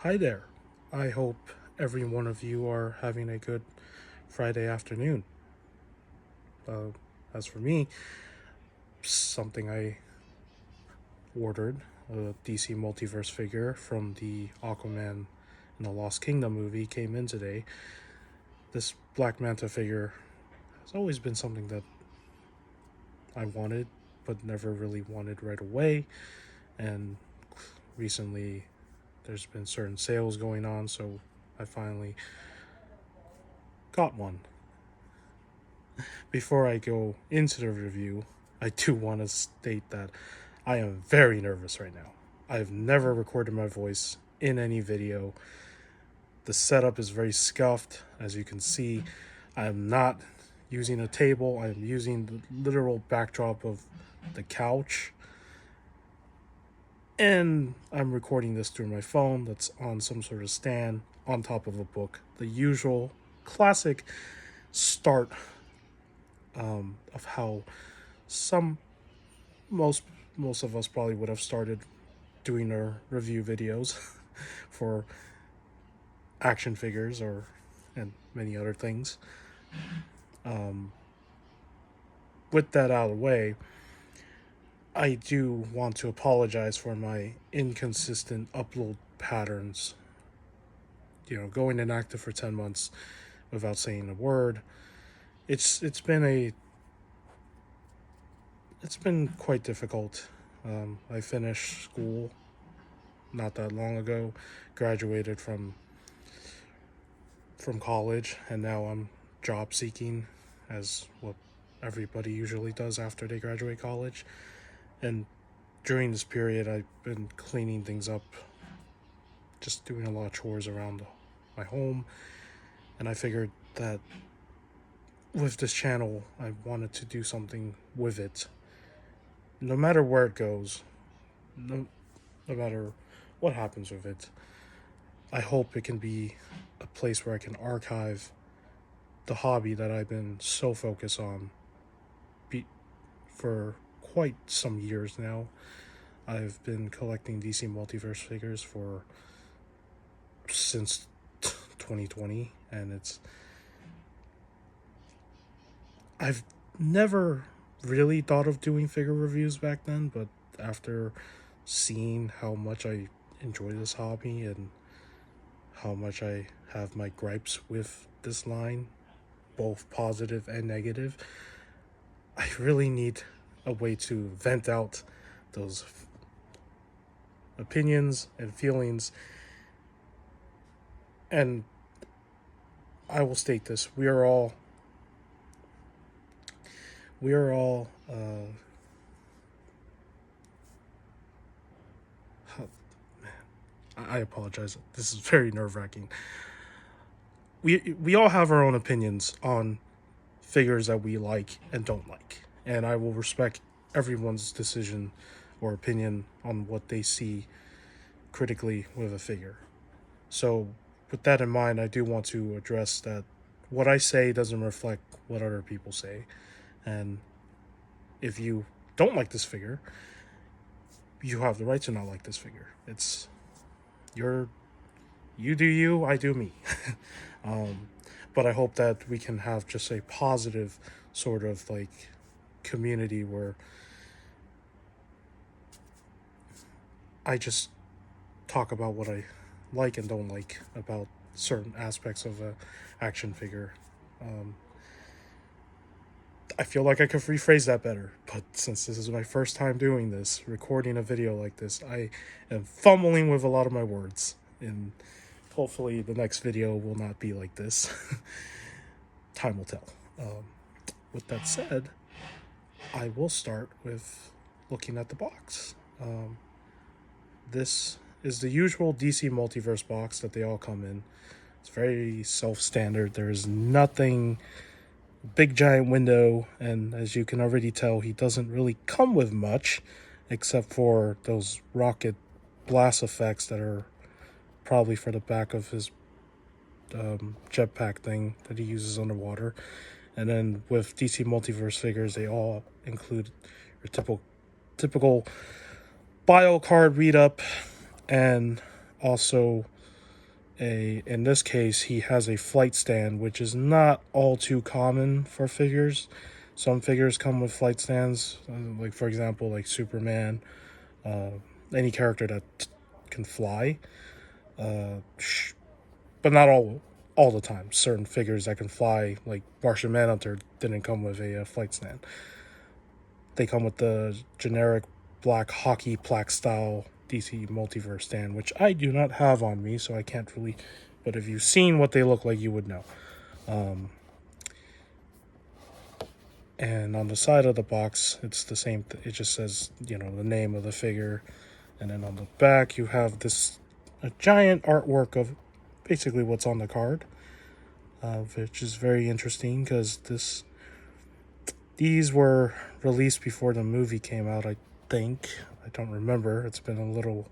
Hi there. I hope every one of you are having a good Friday afternoon. Uh, as for me, something I ordered, a DC Multiverse figure from the Aquaman and the Lost Kingdom movie, came in today. This Black Manta figure has always been something that I wanted, but never really wanted right away. And recently, there's been certain sales going on, so I finally got one. Before I go into the review, I do want to state that I am very nervous right now. I've never recorded my voice in any video. The setup is very scuffed, as you can see. I am not using a table, I am using the literal backdrop of the couch. And I'm recording this through my phone that's on some sort of stand on top of a book. The usual classic start of how some most most of us probably would have started doing our review videos for action figures or and many other things. With that out of the way, I do want to apologize for my inconsistent upload patterns. Going inactive for 10 months without saying a word. It's been quite difficult. I finished school not that long ago, graduated from college, and now I'm job seeking, as what everybody usually does after they graduate college. And during this period, I've been cleaning things up, just doing a lot of chores around my home, and I figured that with this channel, I wanted to do something with it. No matter where it goes, no matter what happens with it, I hope it can be a place where I can archive the hobby that I've been so focused on for quite some years now. I've been collecting DC Multiverse figures since 2020, and I've never really thought of doing figure reviews back then, but after seeing how much I enjoy this hobby and how much I have my gripes with this line, both positive and negative, I really need a way to vent out those opinions and feelings. And I will state this: we are all I apologize. This is very nerve-wracking. We all have our own opinions on figures that we like and don't like, and I will respect everyone's decision or opinion on what they see critically with a figure. So, with that in mind, I do want to address that what I say doesn't reflect what other people say, and if you don't like this figure, you have the right to not like this figure. It's you do you, I do me. But I hope that we can have just a positive sort of like community where I just talk about what I like and don't like about certain aspects of a action figure. I feel like I could rephrase that better, but since this is my first time doing this, recording a video like this, I am fumbling with a lot of my words, and hopefully the next video will not be like this. Time will tell. With that said, I will start with looking at the box. This is the usual DC Multiverse box that they all come in. It's very self-standard. There is nothing big giant window, and as you can already tell, he doesn't really come with much except for those rocket blast effects that are probably for the back of his jetpack thing that he uses underwater. And then with DC Multiverse figures, they all include your typical bio card read up, and also in this case, he has a flight stand, which is not all too common for figures. Some figures come with flight stands, like for example, like Superman, any character that can fly. But not all the time. Certain figures that can fly, like Martian Manhunter, didn't come with a flight stand. They come with the generic black hockey plaque style DC Multiverse stand, which I do not have on me, so I can't really. But if you've seen what they look like, you would know. And on the side of the box, it's the same. It just says, the name of the figure, and then on the back you have a giant artwork of basically what's on the card, which is very interesting because these were released before the movie came out. I think. I don't remember. It's been a little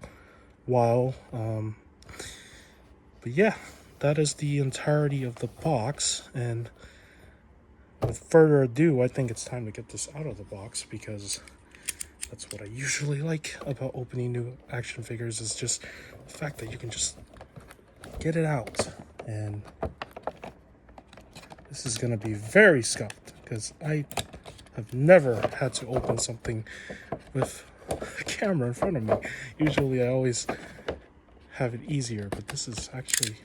while. But yeah, that is the entirety of the box. And with further ado, I think it's time to get this out of the box, because that's what I usually like about opening new action figures, is just the fact that you can just get it out. And this is going to be very scuffed, because I have never had to open something with a camera in front of me. Usually I always have it easier, but this is actually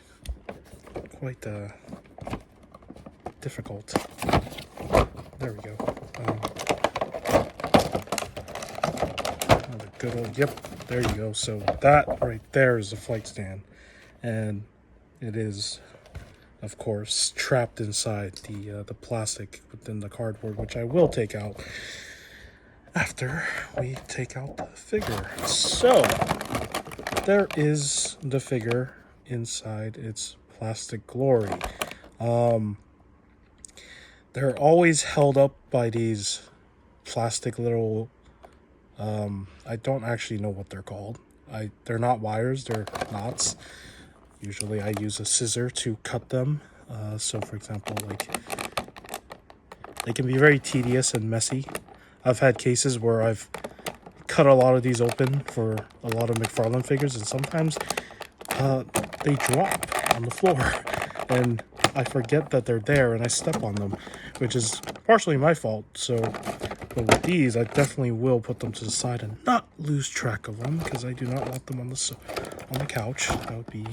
quite difficult. There we go. The good old, yep, there you go. So that right there is the flight stand, and it is, of course, trapped inside the plastic within the cardboard, which I will take out after we take out the figure. So there is the figure inside its plastic glory. They're always held up by these plastic little, I don't actually know what they're called. They're not wires, they're knots. Usually I use a scissor to cut them. So for example, like, they can be very tedious and messy. I've had cases where I've cut a lot of these open for a lot of Mcfarlane figures, and sometimes they drop on the floor and I forget that they're there and I step on them, which is partially my fault. So, but with these, I definitely will put them to the side and not lose track of them, because I do not want them on the couch. That would be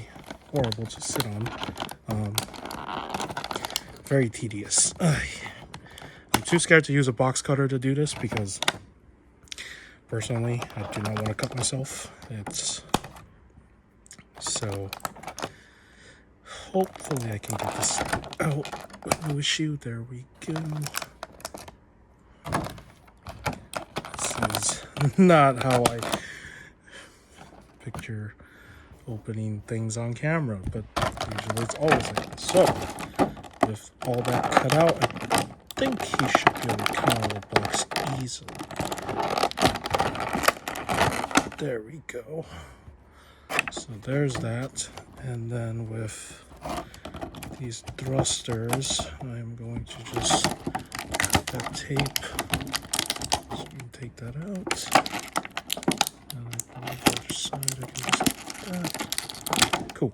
horrible to sit on. Very tedious. I'm too scared to use a box cutter to do this, because personally, I do not want to cut myself. So hopefully I can get this out with no issue. There we go. This is not how I picture opening things on camera, but usually it's always like this. So with all that cut out, I think he should be able to come out of the box easily. There we go. So there's that. And then with these thrusters, I'm going to just cut that tape. So you can take that out. And I believe the other side I can just do that. Cool.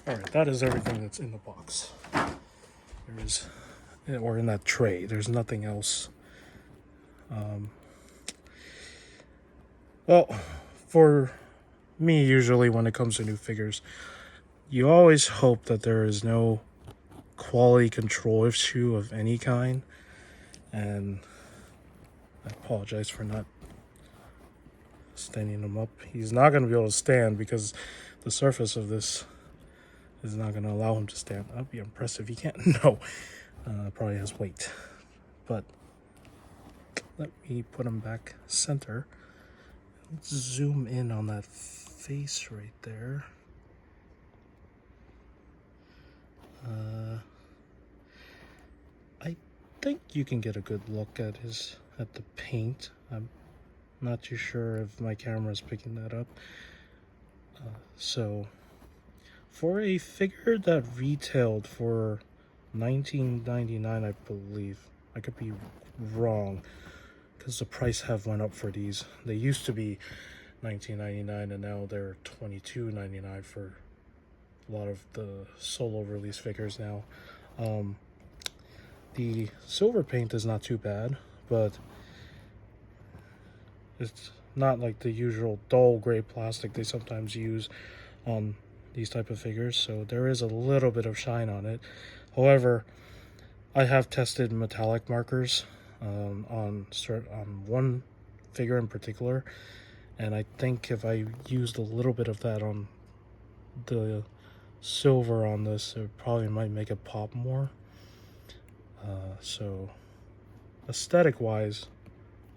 Alright, that is everything that's in the box. Or in that tray. There's nothing else. Well, for me, usually when it comes to new figures, you always hope that there is no quality control issue of any kind. And I apologize for not standing him up. He's not going to be able to stand because the surface of this is not going to allow him to stand. That would be impressive. He can't. No. Probably has weight. But let me put him back center. Let's zoom in on that face right there. I think you can get a good look at the paint. I'm not too sure if my camera is picking that up. So for a figure that retailed for $19.99, I believe. I could be wrong, because the price have went up for these. They used to be $19.99 and now they're $22.99 for a lot of the solo release figures now. The silver paint is not too bad, but it's not like the usual dull gray plastic they sometimes use on these type of figures, so there is a little bit of shine on it. However, I have tested metallic markers on one figure in particular, and I think if I used a little bit of that on the silver on this, it probably might make it pop more. So aesthetic wise,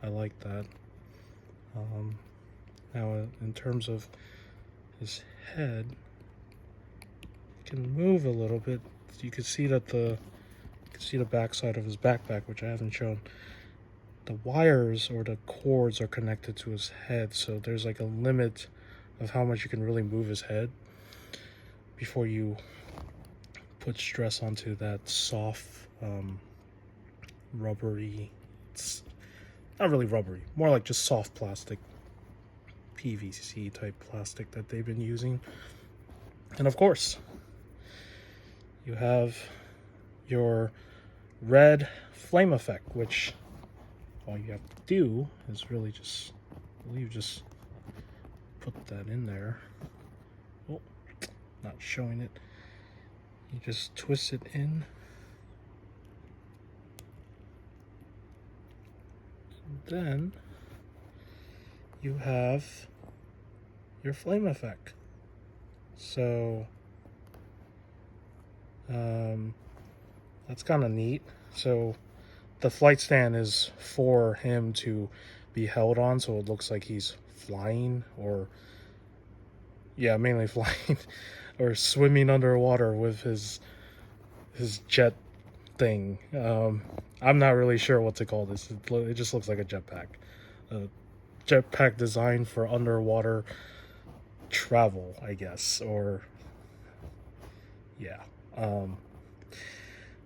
I like that. Now in terms of his head, it can move a little bit. You can see that the backside of his backpack, which I haven't shown. The wires or the cords are connected to his head, so there's like a limit of how much you can really move his head before you put stress onto that soft rubbery, it's not really rubbery, more like just soft plastic, PVC type plastic that they've been using. And of course, you have your red flame effect, which all you have to do is really just, I believe, just put that in there. Oh, not showing it. You just twist it in. And then you have your flame effect. So that's kind of neat. So the flight stand is for him to be held on, so it looks like he's flying, or yeah, mainly flying, or swimming underwater with his jet thing. I'm not really sure what to call this. It just looks like a jetpack. Jetpack designed for underwater travel, I guess, or yeah.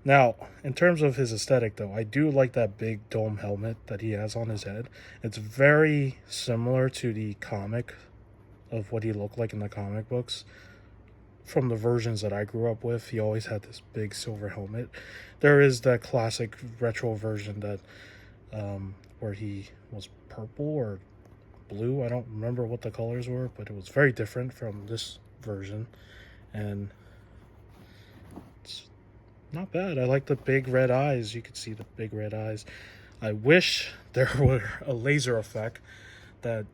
Now, in terms of his aesthetic, though, I do like that big dome helmet that he has on his head. It's very similar to the comic of what he looked like in the comic books. From the versions that I grew up with, he always had this big silver helmet. There is that classic retro version that where he was purple or blue. I don't remember what the colors were, but it was very different from this version. And it's not bad. I like the big red eyes. You can see the big red eyes. I wish there were a laser effect that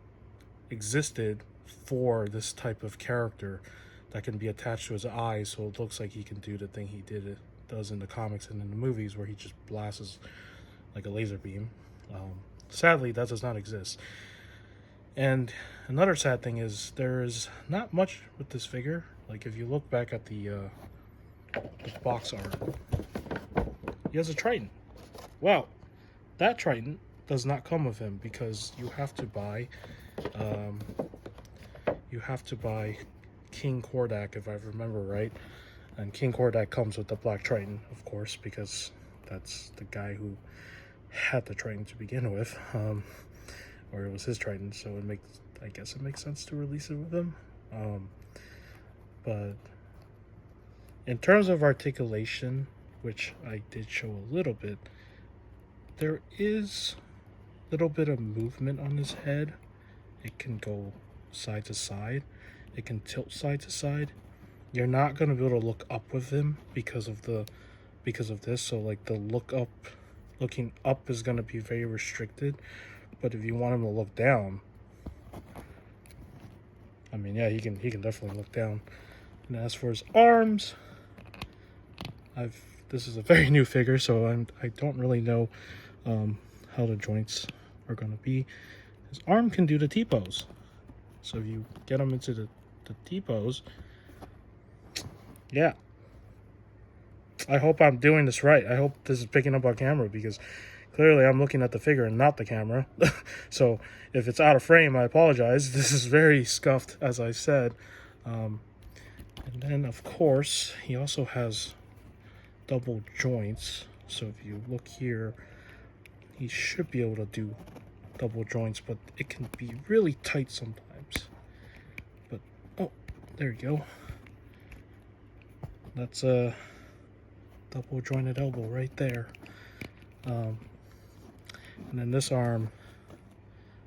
existed for this type of character that can be attached to his eyes, so it looks like he can do the thing he does in the comics and in the movies, where he just blasts like a laser beam. Sadly, that does not exist. And another sad thing is there is not much with this figure. Like, if you look back at the box art, he has a Triton. Well, that Triton does not come with him, because you have to buy King Kordak, if I remember right. And King Kordak comes with the Black Triton, of course, because that's the guy who had the Triton to begin with, or it was his Triton, so I guess it makes sense to release it with him. But in terms of articulation, which I did show a little bit, there is a little bit of movement on his head. It can go side to side. It can tilt side to side. You're not going to be able to look up with him because of this. So like the looking up is going to be very restricted. But if you want him to look down, I mean, yeah, he can definitely look down. And as for his arms, this is a very new figure, so I don't really know how the joints are going to be. His arm can do the T-pose. So if you get him into the T-pose, yeah. I hope I'm doing this right. I hope this is picking up on camera, because clearly I'm looking at the figure and not the camera. So if it's out of frame, I apologize. This is very scuffed, as I said. And then, of course, he also has double joints. So if you look here, he should be able to do double joints, but it can be really tight sometimes. But oh, there you go. that's a double jointed elbow right there. And then this arm,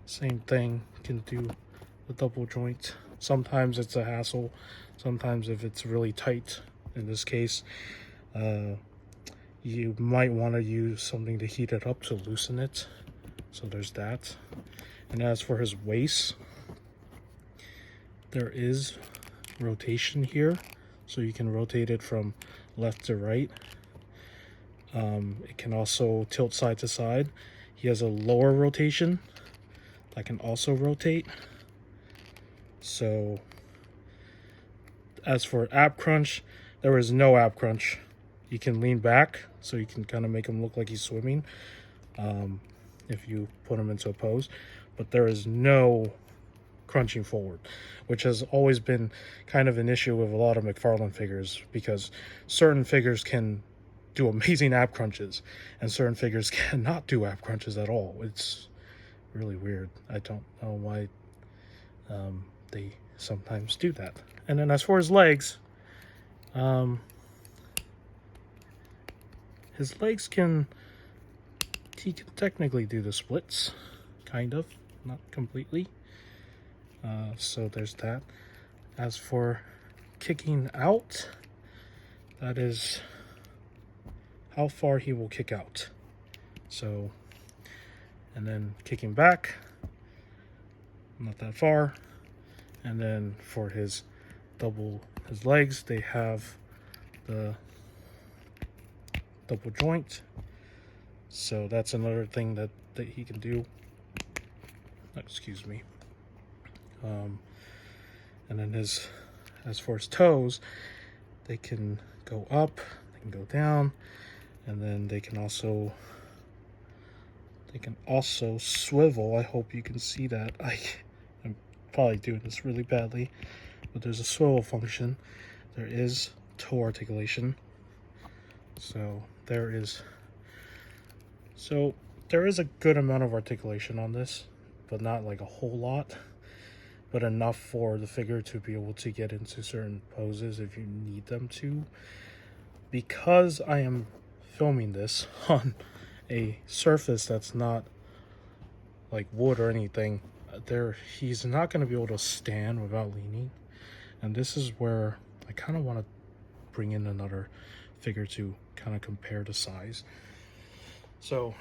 same thing, can do the double joint. Sometimes it's a hassle. Sometimes if it's really tight, in this case, you might want to use something to heat it up to loosen it. So there's that. And as for his waist, there is rotation here, so you can rotate it from left to right. It can also tilt side to side. He has a lower rotation that can also rotate. So as for ab crunch, there is no ab crunch. You can lean back, so you can kind of make him look like he's swimming if you put him into a pose. But there is no crunching forward, which has always been kind of an issue with a lot of Mcfarlane figures, because certain figures can do amazing ab crunches and certain figures cannot do ab crunches at all. It's really weird. I don't know why they sometimes do that. And then as for his legs, his legs he can technically do the splits, kind of, not completely. So there's that. As for kicking out, that is how far he will kick out. So, and then kicking back, not that far. And then for his legs, they have the double joint. So that's another thing that he can do. Excuse me. And then as for his toes, they can go up, they can go down, and then they can also swivel. I hope you can see that. I'm probably doing this really badly, but there's a swivel function. There is toe articulation. So there is a good amount of articulation on this, but not like a whole lot, but enough for the figure to be able to get into certain poses if you need them to. Because I am filming this on a surface that's not like wood or anything, he's not going to be able to stand without leaning. And this is where I kind of want to bring in another figure to kind of compare the size. So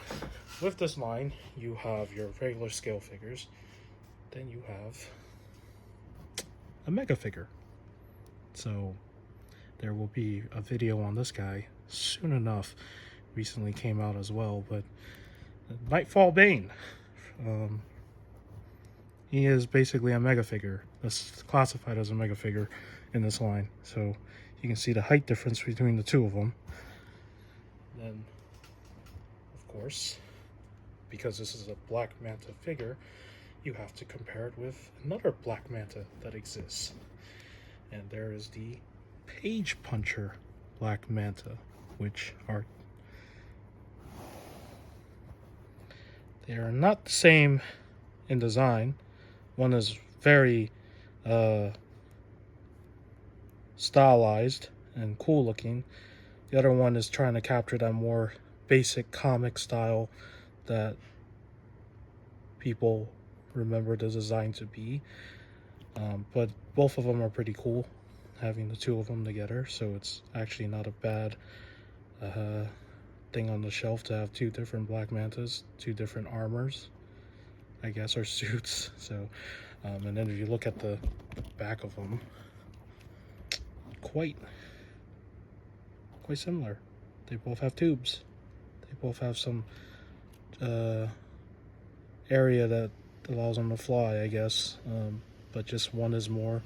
with this line, you have your regular scale figures, then you have a mega figure. So there will be a video on this guy soon enough. Recently came out as well, but Nightfall Bane, he is basically a mega figure. That's classified as a mega figure in this line. So you can see the height difference between the two of them. Then, of course, because this is a Black Manta figure, you have to compare it with another Black Manta that exists. And there is the Page Puncher Black Manta, which they are not the same in design. One is very stylized and cool looking. The other one is trying to capture that more basic comic style that people remember the design to be. But both of them are pretty cool, having the two of them together. So it's actually not a bad thing on the shelf to have two different Black Mantas, two different armors, I guess, or suits. So, and then if you look at the back of them, quite similar. They both have tubes. They both have some area that allows them to fly, I guess. But just one is more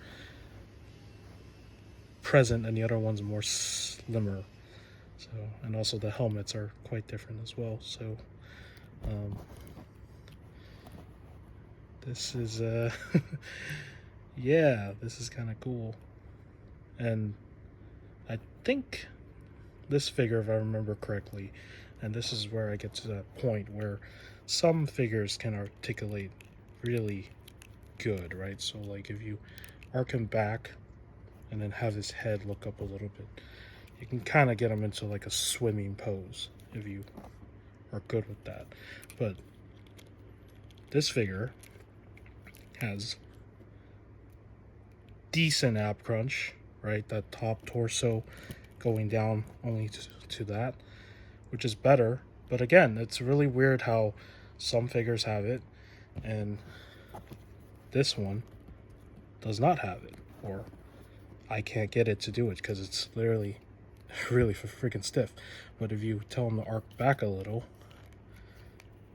present and the other one's more slimmer. So, and also the helmets are quite different as well. So, this is yeah, this is kind of cool. And I think this figure, if I remember correctly, and this is where I get to that point where some figures can articulate really good, right? So like if you arc him back and then have his head look up a little bit, you can kind of get him into like a swimming pose if you are good with that. But this figure has decent ab crunch, right? That top torso going down only to that, which is better. But again, it's really weird how some figures have it and this one does not have it, or I can't get it to do it because it's literally really freaking stiff. But if you tell him to arc back a little,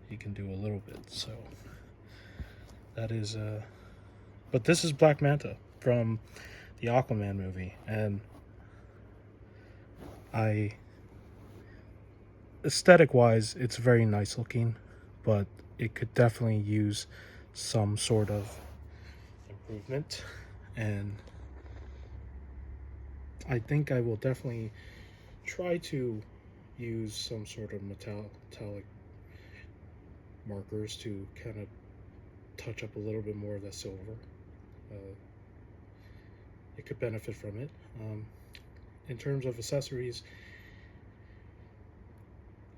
he can do a little bit. So that is but this is Black Manta from the Aquaman movie, and aesthetic wise it's very nice looking, but it could definitely use some sort of improvement, and I think I will definitely try to use some sort of metallic markers to kind of touch up a little bit more of that silver. It could benefit from it. In terms of accessories,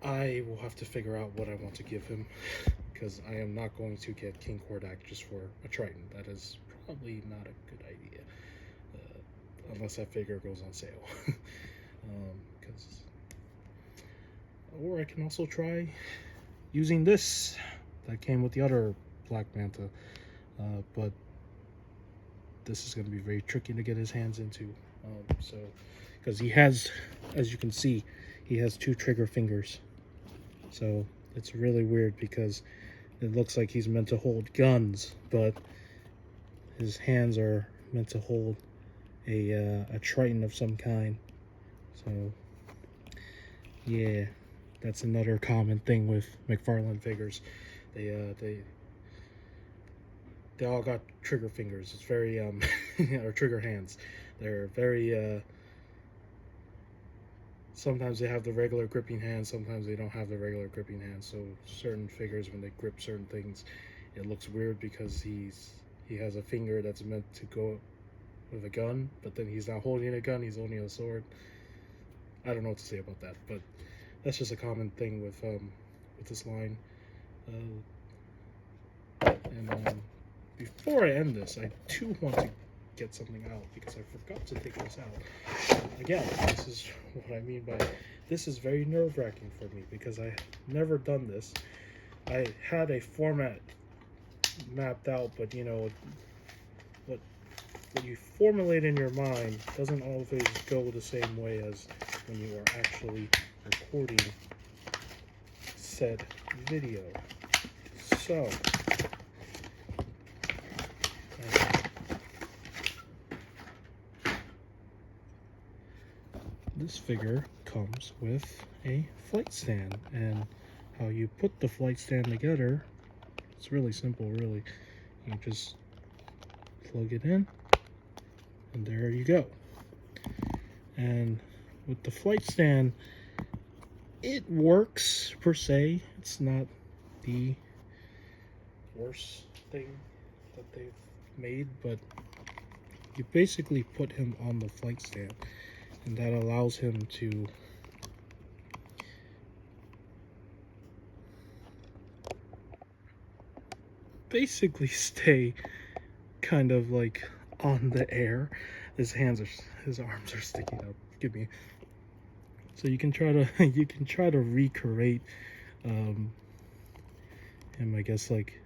I will have to figure out what I want to give him, because I am not going to get King Kordak just for a Triton. That is probably not a good idea, unless that figure goes on sale. Or I can also try using this that came with the other Black Manta, but this is going to be very tricky to get his hands into. So, because he has, as you can see, he has 2 trigger fingers. So it's really weird because it looks like he's meant to hold guns, but his hands are meant to hold a Triton of some kind. So yeah, that's another common thing with Mcfarlane figures. They all got trigger fingers. It's very or trigger hands. They're very sometimes they have the regular gripping hands, sometimes they don't have the regular gripping hands. So certain figures, when they grip certain things, it looks weird because he has a finger that's meant to go with a gun, but then he's not holding a gun, he's holding a sword. I don't know what to say about that, but that's just a common thing with this line. Before I end this, I do want to get something out because I forgot to take this out. Again, this is what I mean by this is very nerve-wracking for me because I've never done this. I had a format mapped out, but you know what you formulate in your mind doesn't always go the same way as when you are actually recording said video. So this figure comes with a flight stand, and how you put the flight stand together, it's really simple. Really, you just plug it in and there you go. And with the flight stand, it works per se. It's not the worst thing that they've made, but you basically put him on the flight stand, and that allows him to basically stay kind of like on the air. His arms are sticking up. Give me. So you can try to recreate him, I guess, like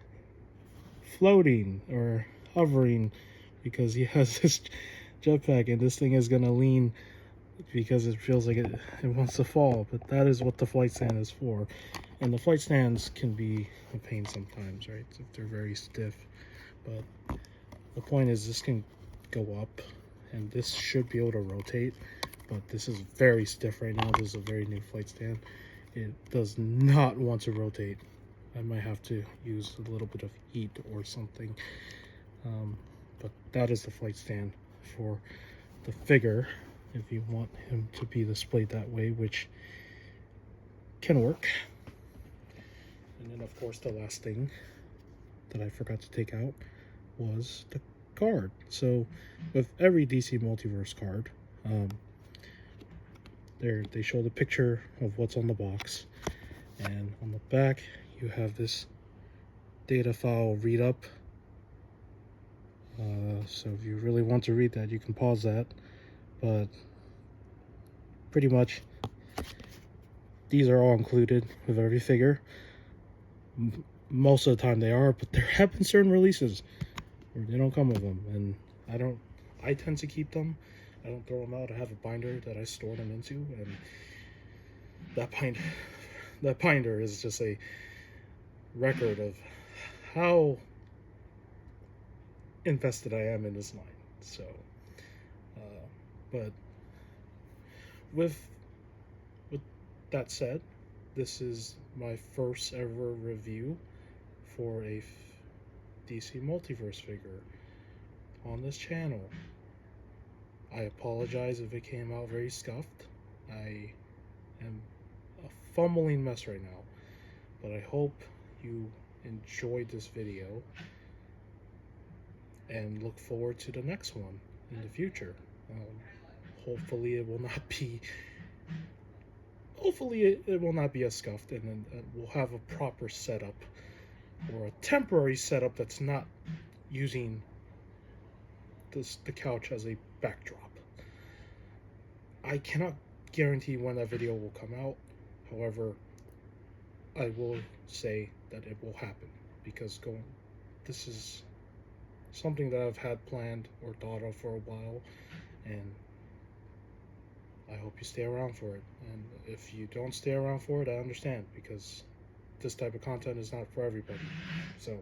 floating or hovering, because he has this jetpack and this thing is gonna lean because it feels like it wants to fall. But that is what the flight stand is for, and the flight stands can be a pain sometimes, right, if they're very stiff. But the point is, this can go up and this should be able to rotate, but this is very stiff right now. This is a very new flight stand. It does not want to rotate. I might have to use a little bit of heat or something, but that is the flight stand for the figure if you want him to be displayed that way, which can work. And then of course the last thing that I forgot to take out was the card. So with every DC Multiverse card, there they show the picture of what's on the box, and on the back you have this data file read up. So if you really want to read that, you can pause that, but pretty much these are all included with every figure. Most of the time they are, but there have been certain releases where they don't come with them, and I tend to keep them. I don't throw them out. I have a binder that I store them into, and that binder is just a record of how invested I am in this line. So but with that said, this is my first ever review for a DC Multiverse figure on this channel. I apologize if it came out very scuffed. I am a fumbling mess right now, but I hope you enjoyed this video and look forward to the next one in the future. Hopefully it will not be as scuffed, and then we'll have a proper setup, or a temporary setup that's not using the couch as a backdrop. I cannot guarantee when that video will come out. However, I will say that it will happen, because this is something that I've had planned or thought of for a while, and I hope you stay around for it. And if you don't stay around for it, I understand, because this type of content is not for everybody. So,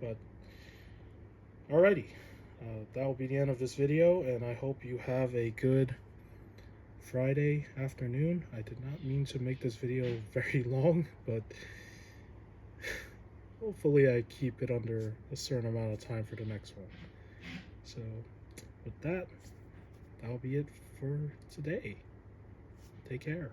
but alrighty, that will be the end of this video, and I hope you have a good Friday afternoon. I did not mean to make this video very long, but hopefully I keep it under a certain amount of time for the next one. So with that, that'll be it for today. Take care.